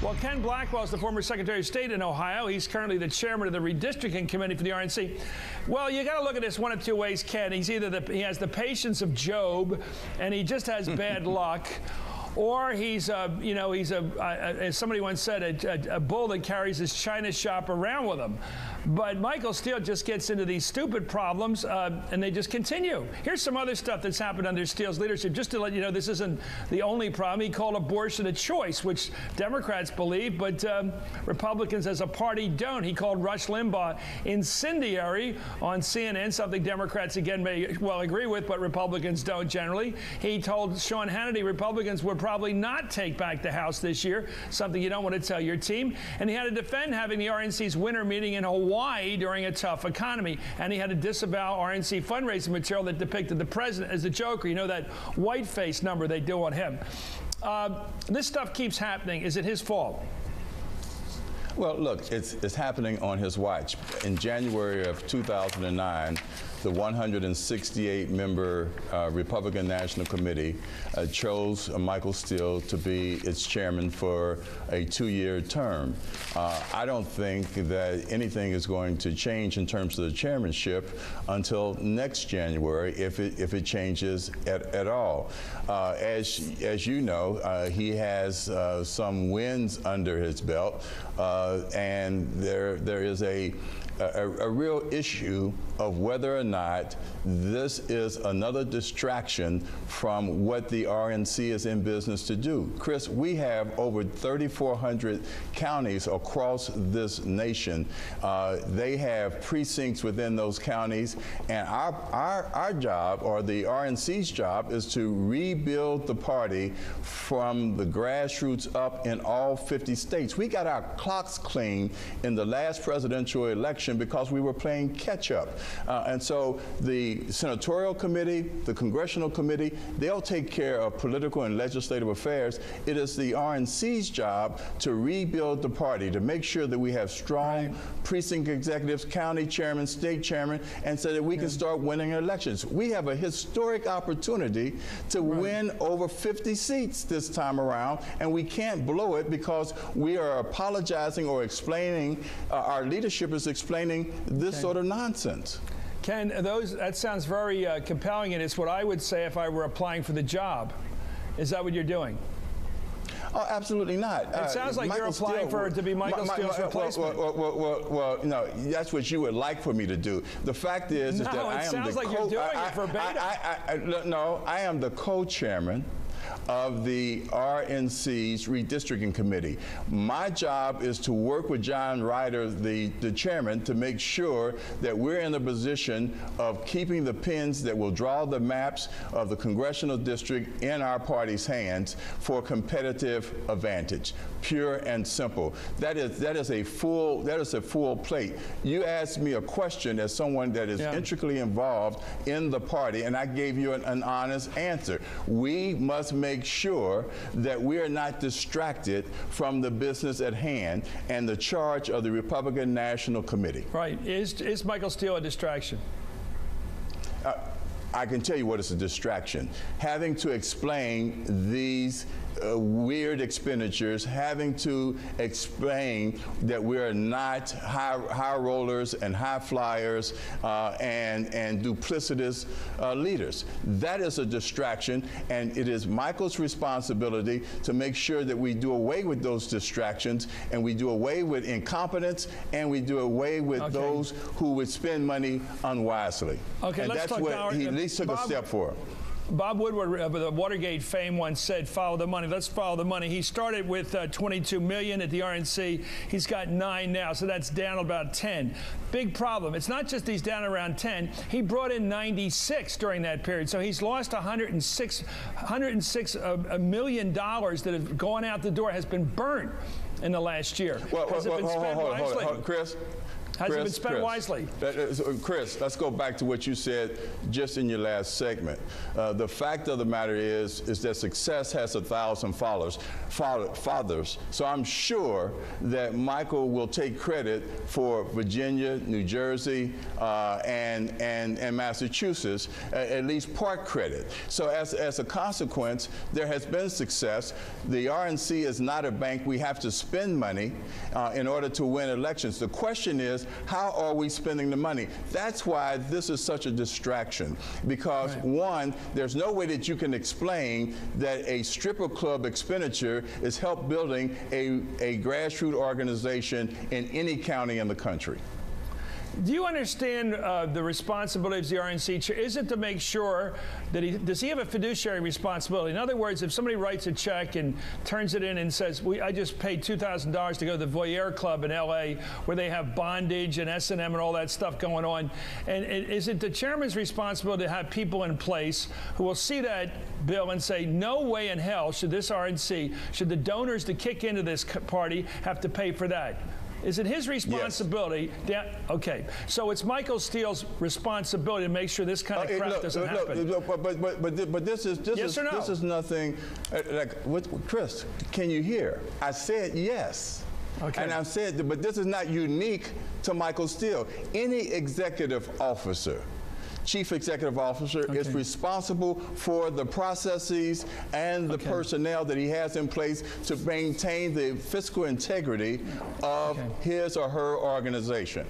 Well, Ken Blackwell is the former Secretary of State in Ohio. He's currently the chairman of the redistricting committee for the RNC. Well, you got to look at this one of two ways, Ken. He's either he has the patience of Job, and he just has bad luck, or he's as somebody once said, a bull that carries his china shop around with him. But Michael Steele just gets into these stupid problems, and they just continue. Here's some other stuff that's happened under Steele's leadership. Just to let you know, this isn't the only problem. He called abortion a choice, which Democrats believe, but Republicans as a party don't. He called Rush Limbaugh incendiary on CNN, something Democrats, again, may well agree with, but Republicans don't generally. He told Sean Hannity Republicans would probably not take back the House this year, something you don't want to tell your team. And he had to defend having the RNC's winter meeting in Hawaii during a tough economy. And he had to disavow RNC fundraising material that depicted the president as the Joker. You know, that white face number they do on him. This stuff keeps happening. Is it his fault? Well, look, it's happening on his watch. In January of 2009, the 168-member Republican National Committee chose Michael Steele to be its chairman for a 2-year term. I don't think that anything is going to change in terms of the chairmanship until next January, if it changes at all. As you know, he has some wins under his belt, and there is a real issue of whether or not this is another distraction from what the RNC is in business to do. Chris, we have over 3,400 counties across this nation. They have precincts within those counties, and our job, or the RNC's job, is to rebuild the party from the grassroots up in all 50 states. We got our clocks clean in the last presidential election because we were playing catch up. And so the senatorial committee, the congressional committee, they'll take care of political and legislative affairs. It is the RNC's job to rebuild the party, to make sure that we have strong precinct executives, county chairmen, state chairmen, and so that we can start winning elections. We have a historic opportunity to win over 50 seats this time around, and we can't blow it because we are apologizing or explaining, our leadership is explaining this sort of nonsense. Ken, that sounds very compelling, and it's what I would say if I were applying for the job. Is that what you're doing? Oh, absolutely not. It sounds like you're applying to be Michael Steele's replacement. Well, no, that's what you would like for me to do. The fact is that I am the sounds like you're doing it verbatim. No, I am the co-chairman of the RNC's redistricting committee. My job is to work with John Ryder, the chairman, to make sure that we're in a position of keeping the pins that will draw the maps of the congressional district in our party's hands for competitive advantage. Pure and simple. That is a full plate. You asked me a question as someone that is intricately involved in the party, and I gave you an honest answer. We must make sure that we are not distracted from the business at hand and the charge of the Republican National Committee. Right. Is Michael Steele a distraction? I can tell you what is a distraction. Having to explain these weird expenditures, having to explain that we are not high rollers and high flyers and duplicitous leaders. That is a distraction, and it is Michael's responsibility to make sure that we do away with those distractions, and we do away with incompetence, and we do away with those who would spend money unwisely. Okay, and let's that's what he at least took a step for. Bob Woodward of the Watergate fame once said, follow the money. Let's follow the money. He started with $22 million at the RNC. He's got 9 now, so that's down about 10. Big problem. It's not just he's down around 10. He brought in 96 during that period, so he's lost $106 million that have gone out the door, has been burnt in the last year. Well, hold on, Chris. Hasn't been spent wisely. Chris, let's go back to what you said just in your last segment. The fact of the matter is that success has 1,000 fathers. So I'm sure that Michael will take credit for Virginia, New Jersey, and Massachusetts, at least part credit. So as a consequence, there has been success. The RNC is not a bank. We have to spend money in order to win elections. The question is, how are we spending the money? That's why this is such a distraction, because one, there's no way that you can explain that a stripper club expenditure is help building a grassroots organization in any county in the country. Do you understand the responsibility of the RNC chair? Is it to make sure that does he have a fiduciary responsibility? In other words, if somebody writes a check and turns it in and says, I just paid $2,000 to go to the Voyeur Club in LA where they have bondage and S&M and all that stuff going on, and is it the chairman's responsibility to have people in place who will see that bill and say, no way in hell should this RNC, should the donors to kick into this party have to pay for that? Is it his responsibility? Yes. Okay, so it's Michael Steele's responsibility to make sure this kind of crap doesn't happen. But this is yes or no? This is nothing. Chris, can you hear? I said yes. Okay. And I've said, but this is not unique to Michael Steele. Any executive officer, chief executive officer, is responsible for the processes and the personnel that he has in place to maintain the fiscal integrity of his or her organization.